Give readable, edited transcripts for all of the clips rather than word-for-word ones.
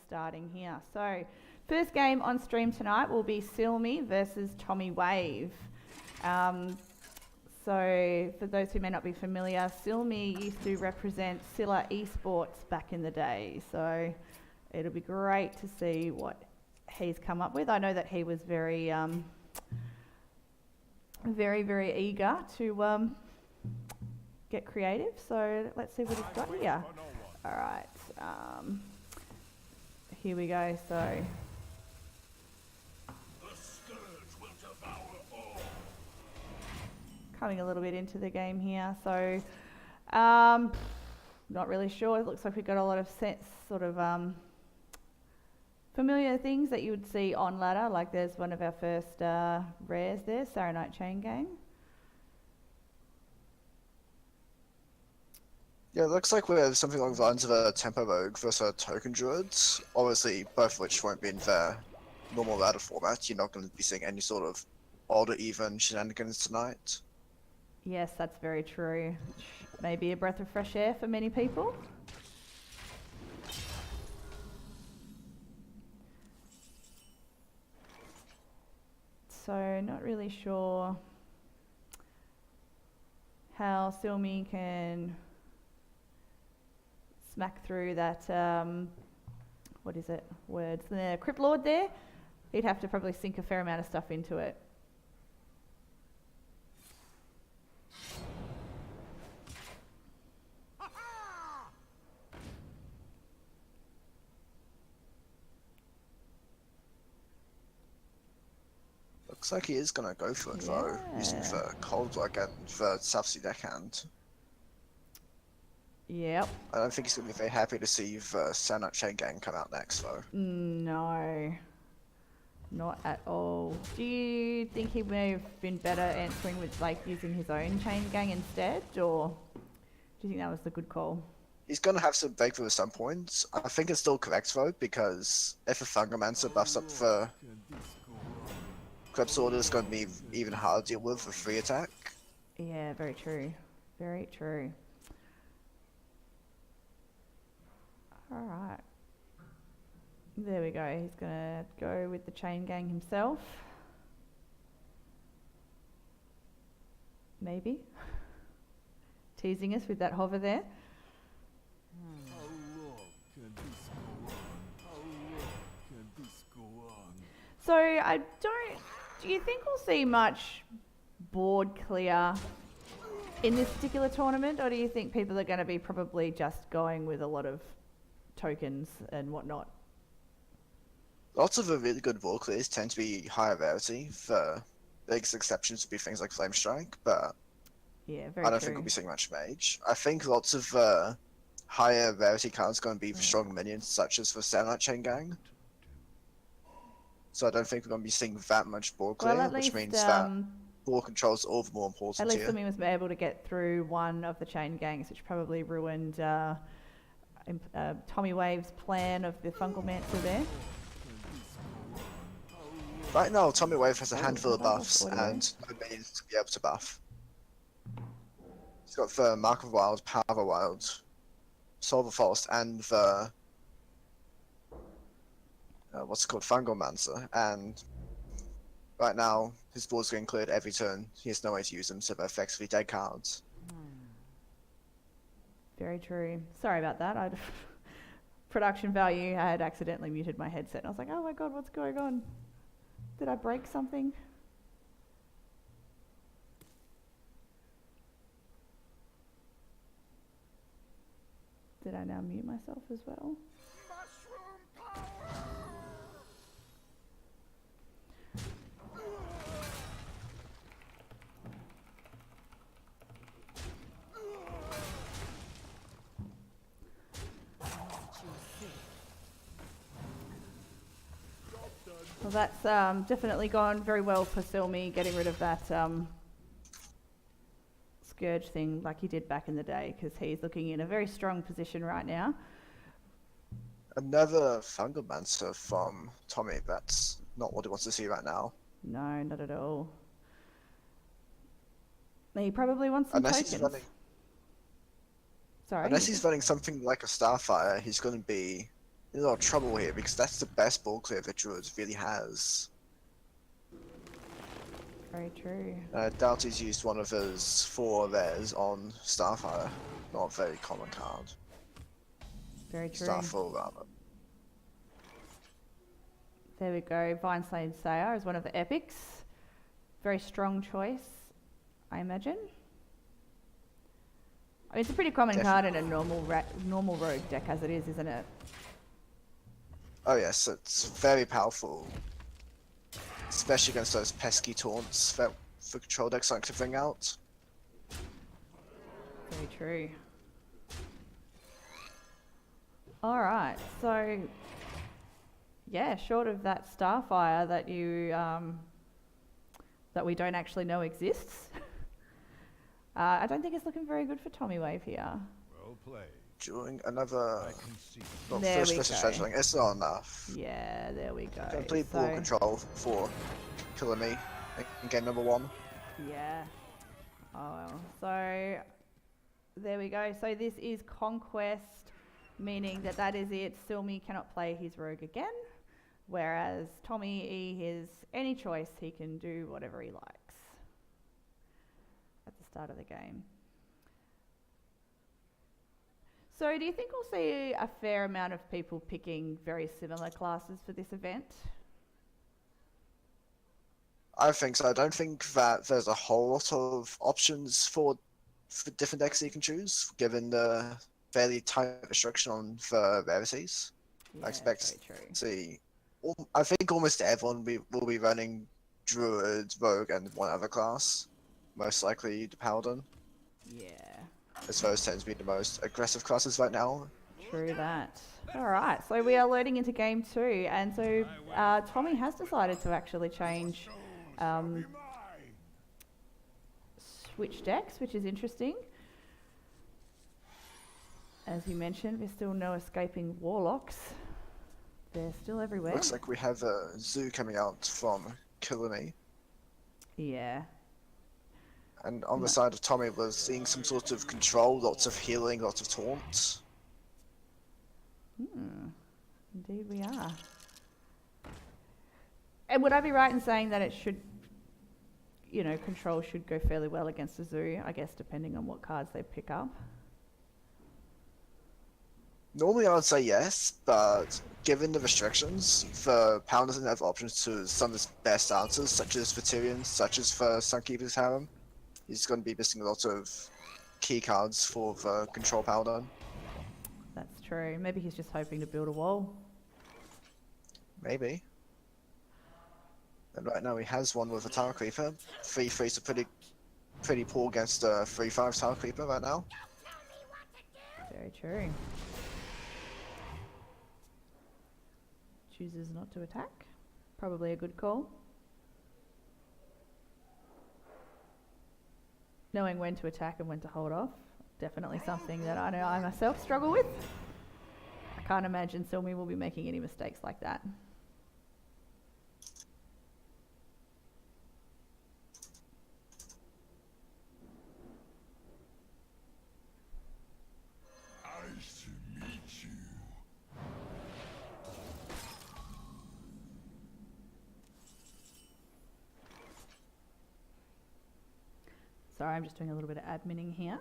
Starting here. So, first game on stream tonight will be ciLmi versus Tommy Wave. So, for those who may not be familiar, ciLmi used to represent Silla Esports back in the day. So, it'll be great to see what he's come up with. I know that he was very, very eager to get creative. So, let's see what he's got here. All right. Here we go, so... Coming a little bit into the game here, so... not really sure. It looks like we've got a lot of familiar things that you would see on ladder, like there's one of our first rares there, Saturday Night Chain Gang. Yeah, it looks like we have something along the lines of a Tempo Rogue versus a Token Druids. Obviously, both of which won't be in their normal ladder format. You're not going to be seeing any sort of odd or even shenanigans tonight. Yes, that's very true. Maybe a breath of fresh air for many people. So, not really sure how ciLmi can smack through that, what is it, words, the Crypt Lord there. He'd have to probably sink a fair amount of stuff into it. Looks like he is going to go for it though, using the Cold Blood and the South Sea Deckhand. Yep. I don't think he's going to be very happy to see the Saturday Night Chain Gang come out next though. No. Not at all. Do you think he may have been better answering with like using his own Chain Gang instead, or do you think that was the good call? He's going to have some breakthrough at some points. I think it's still correct though, because if a Fungomancer buffs up for Crypt Sword, it's going to be even harder to deal with for free attack. Yeah, very true. Very true. Alright. There we go. He's going to go with the Chain Gang himself. Maybe. Teasing us with that hover there. So I don't... Do you think we'll see much board clear in this particular tournament, or do you think people are going to be probably just going with a lot of tokens and whatnot? Lots of the really good board clears tend to be higher rarity. The biggest exceptions would be things like Flame Strike, but yeah, very I don't true. think we'll be seeing much Mage. I think lots of higher rarity cards are going to be for strong minions, such as for Saturday Night Chain Gang. So I don't think we're going to be seeing that much board clear, Well, which means that board control is all the more important at least here. Sumi was able to get through one of the Chain Gangs, which probably ruined Tommy Wave's plan of the Fungomancer there. Right now, Tommy Wave has a handful of buffs and no minions to be able to buff. He's got the Mark of Wild, Power of Wild, Soul of the Forest, and the what's it called, Fungomancer. And right now, his board's getting cleared every turn. He has no way to use them, so they're effectively dead cards. Very true. Sorry about that. Production value, I had accidentally muted my headset. And I was like, oh my god, what's going on? Did I break something? Did I now mute myself as well? Well, that's definitely gone very well for ciLmi, getting rid of that Scourge thing like he did back in the day, because he's looking in a very strong position right now. Another Fungomancer from Tommy, that's not what he wants to see right now. No, not at all. He probably wants some Unless tokens. he's running, Sorry. unless he's running something like a Starfire, he's going to be in a lot of trouble here because that's the best ball clear that Druid really has. Very true. I doubt he's used one of his 4 rares on Starfire. Not a very common card. Very true. Starfall, rather. There we go. Vineslain Sayer is one of the epics. Very strong choice, I imagine. I mean, it's a pretty common card in a normal rogue deck as it is, isn't it? Oh yes, it's very powerful. Especially against those pesky taunts that the control decks like to bring out. Very true. Alright, so yeah, short of that Starfire that you that we don't actually know exists, I don't think it's looking very good for Tommy Wave here. Well played. During another not There first we person go. scheduling, it's not enough. Yeah, there we go. Complete ball control for ciLmi in game number 1. Yeah. Oh well. So there we go. So this is Conquest, meaning that that is it. ciLmi cannot play his rogue again, whereas Tommy E is any choice. He can do whatever he likes at the start of the game. So do you think we'll see a fair amount of people picking very similar classes for this event? I think so. I don't think that there's a whole lot of options for different decks you can choose, given the fairly tight restriction on the rarities. Yeah, I expect very true. to see. I think almost everyone will be running Druid, Rogue, and one other class. Most likely the Paladin, Yeah. as those tend to be the most aggressive classes right now. True that. Alright, so we are loading into game 2, and so Tommy has decided to actually change switch decks, which is interesting. As you mentioned, there's still no escaping Warlocks. They're still everywhere. Looks like we have a Zoo coming out from ciLmi. Yeah. And on the side of Tommy, we're seeing some sort of control, lots of healing, lots of taunts. Indeed we are. And would I be right in saying that it should, you know, control should go fairly well against the Zoo, I guess, depending on what cards they pick up? Normally I would say yes, but given the restrictions, the Paladin doesn't have options to some of his best answers, such as the Tyrion, such as the Sunkeeper's Harem. He's going to be missing a lot of key cards for the Control Paladin. That's true. Maybe he's just hoping to build a wall. Maybe. And right now he has one with a Tower Creeper. 3/3's are pretty poor against a 3/5 Tower Creeper right now. Very true. Chooses not to attack. Probably a good call. Knowing when to attack and when to hold off. Definitely something that I know I myself struggle with. I can't imagine ciLmi will be making any mistakes like that. Nice to meet you. Sorry, I'm just doing a little bit of adminning here.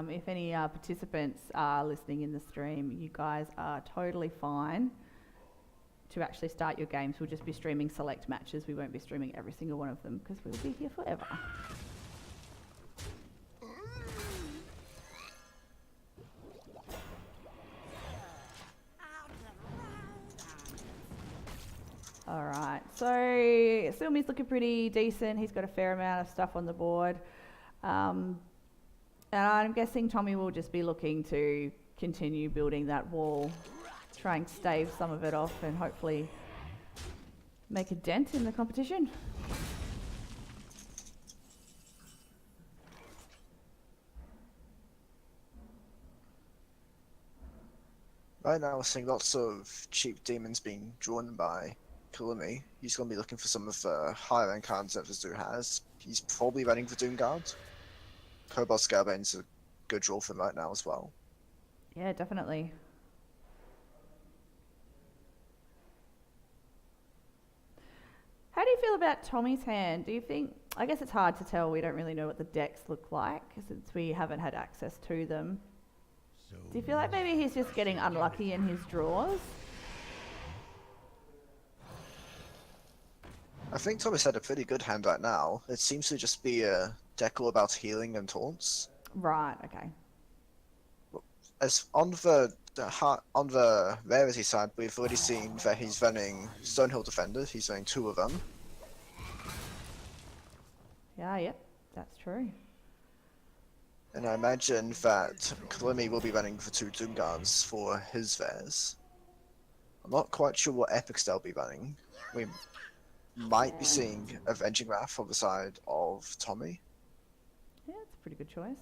If any participants are listening in the stream, you guys are totally fine to actually start your games. We'll just be streaming select matches. We won't be streaming every single one of them because we'll be here forever. Alright, so ciLmi's looking pretty decent. He's got a fair amount of stuff on the board. And I'm guessing Tommy will just be looking to continue building that wall, try and stave some of it off and hopefully make a dent in the competition. Right now we're seeing lots of cheap demons being drawn by ciLmi. He's going to be looking for some of the higher end cards that the Zoo has. He's probably running for Doomguard. Cobalt Scalebane's a good draw for him right now as well. Yeah, definitely. feel about Tommy's hand? Do you think? I guess it's hard to tell. We don't really know what the decks look like since we haven't had access to them. Do you feel like maybe he's just getting unlucky in his draws? I think Thomas had a pretty good hand right now. It seems to just be a deck all about healing and taunts. Right. Okay. As on the rarity side, we've already seen that he's running Stonehill Defender. He's running 2 of them. Yeah. Yep. That's true. And I imagine that ciLmi will be running for 2 Doom Guards for his rares. I'm not quite sure what epics they'll be running. We might be seeing Avenging Wrath on the side of Tommy. Yeah, it's a pretty good choice.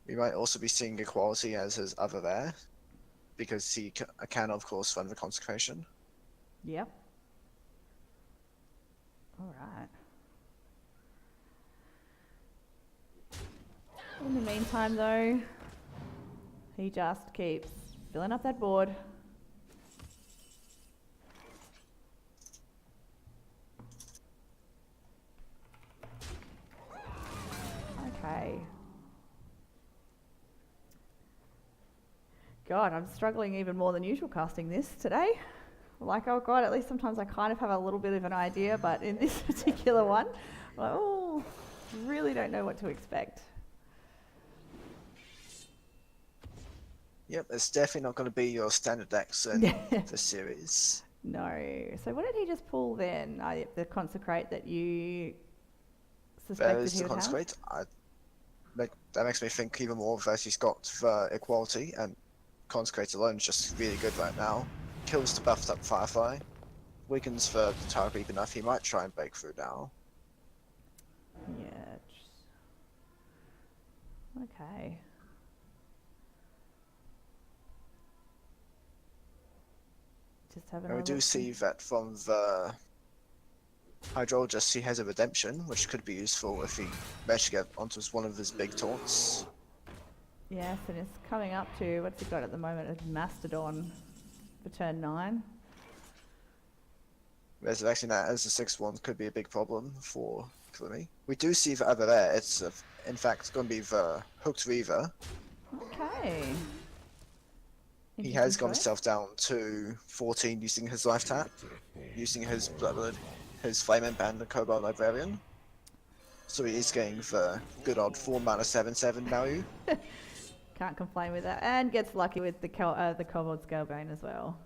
We might also be seeing Equality as his other rare, because he can of course run the Consecration. Yep. All right. In the meantime, though, he just keeps filling up that board. Okay. God, I'm struggling even more than usual casting this today. Like, oh God, at least sometimes I kind of have a little bit of an idea, but in this particular one, I'm like, oh, really don't know what to expect. Yep, it's definitely not going to be your standard decks in the series. No. So what did he just pull then? The Consecrate that you suspected There's he the would have? Consecrate. That makes me think even more that he's got the Equality, and Consecrate alone is just really good right now. Kills the buffed up Firefly, weakens the Tower Creep enough, he might try and break through now. Yeah. Okay. Just having And we do see that from the Hydrologist he has a Redemption, which could be useful if he managed to get onto one of his big taunts. Yes, and it's coming up to, what's he got at the moment? A Mastodon for turn 9. Resurrecting that as a 6-1 could be a big problem for ciLmi. We do see the other there, it's in fact going to be the Hooked Reaver. Okay. He has gone himself down to 14 using his life tap, using his Bloodwood, his Flame Band and Cobalt Librarian. So he is getting the good old 4 mana 7/7 value. Can't complain with that. And gets lucky with the Kobold Scalebane as well.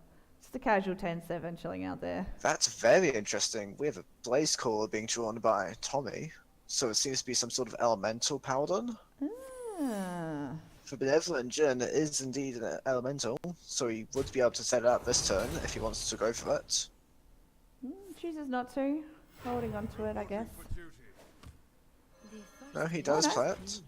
Just a casual 10/7 chilling out there. That's very interesting. We have a Blaze Caller being drawn by Tommy, so it seems to be some sort of elemental paladin. Ah. For Benevolent Djinn, it is indeed an elemental, so he would be able to set it up this turn if he wants to go for it. Chooses not to. Holding on to it, I guess. No, he does no. play it.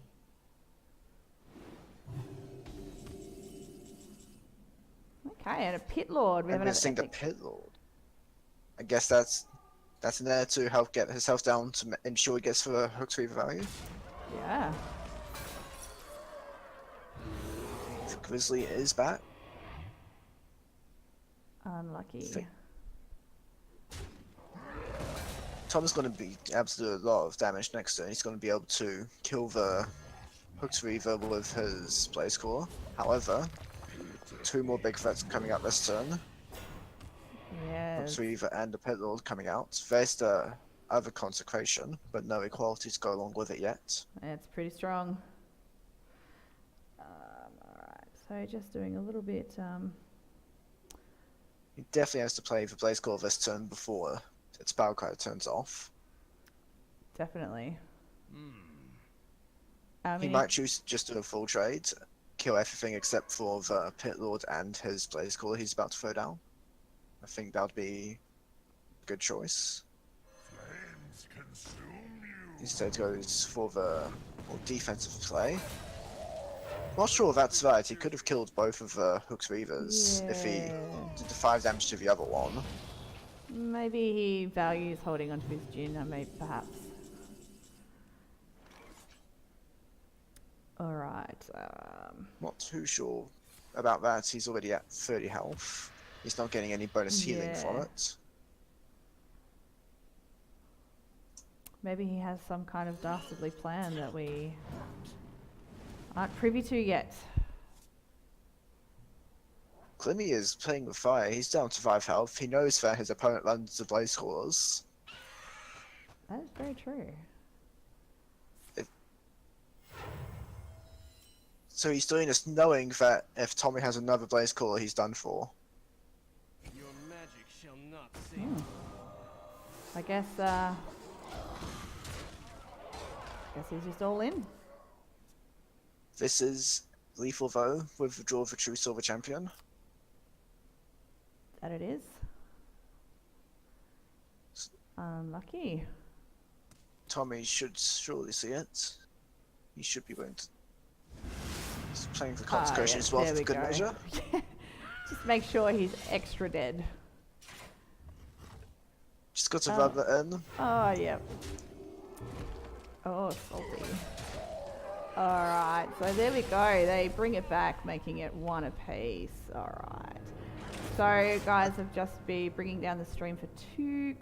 Okay, and a Pit Lord. We And haven't we're had seeing the epic. Pit Lord. I guess that's in there to help get himself down to ensure he gets for Hooked Reaver value. Yeah. Grizzly is back. Unlucky. Tom's going to be able to do a lot of damage next turn. He's going to be able to kill the Hooked Reaver with his Blaze Core. However, 2 more big threats coming out this turn. Yes. Hooked Reaver and the Pit Lord coming out. There's the other Consecration, but no Equality to go along with it yet. It's pretty strong. Alright, so just doing a little bit. He definitely has to play the Blaze Core this turn before its Battle Cry turns off. Definitely. He might choose to just do a full trade, kill everything except for the Pit Lord and his Blaze Caller he's about to throw down. I think that would be a good choice. Flames consume you. Instead goes for the more defensive play. Not sure if that's right, he could have killed both of the Hooked Reavers if he Yeah. did the 5 damage to the other one. Maybe he values holding onto his Djinn, maybe perhaps. Alright. Not too sure about that, he's already at 30 health. He's not getting any bonus healing from Yeah. it. Maybe he has some kind of dastardly plan that we aren't privy to yet. ciLmi is playing with fire. He's down to 5 health. He knows that his opponent runs the blaze cores. That is very true. So he's doing this knowing that if Tommy has another blaze caller, he's done for. Your magic shall not save. I guess he's just all in. This is lethal though, with the draw of a true silver champion. That it is. Unlucky. Tommy should surely see it. He should be willing to. He's playing for consecration as well there for we good go. measure. Just make sure he's extra dead. Just got to rub that in. Oh, yep. Oh, salty. Alright, so there we go. They bring it back, making it 1 apiece. Alright. So, guys, have just been bringing down the stream for 2